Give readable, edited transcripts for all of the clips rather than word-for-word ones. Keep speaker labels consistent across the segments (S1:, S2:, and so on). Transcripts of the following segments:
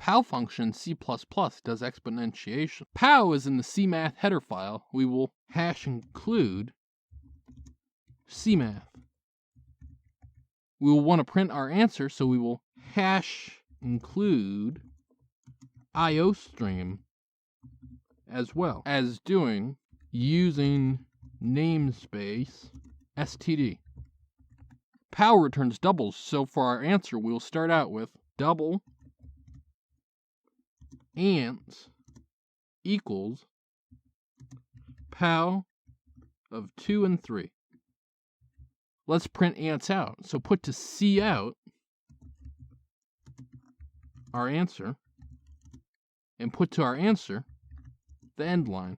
S1: POW function in C++ does exponentiation. POW is in the CMath header file. We will hash include CMath. We will want to print our answer, so we will hash include IOStream as well as doing using namespace std. POW returns doubles, so for our answer we will start out with double ants equals POW of 2 and 3. Let's print ants out. So put to C out our answer and put to our answer the end line.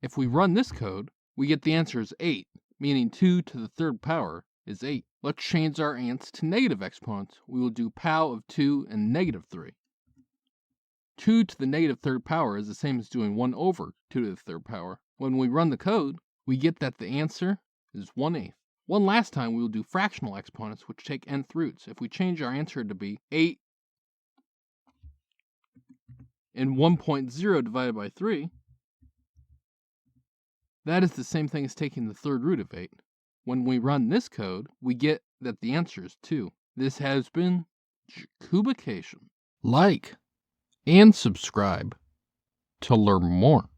S1: If we run this code, we get the answer is 8, meaning 2 to the third power is 8. Let's change our ants to negative exponents. We will do POW of 2 and negative 3. 2 to the negative third power is the same as doing 1 over 2 to the third power. When we run the code, we get that the answer is 1/8. One last time, we will do fractional exponents, which take nth roots. If we change our answer to be 8 and 1.0 divided by 3, that is the same thing as taking the third root of 8. When we run this code, we get that the answer is 2. This has been Jakubication. Like and subscribe to learn more.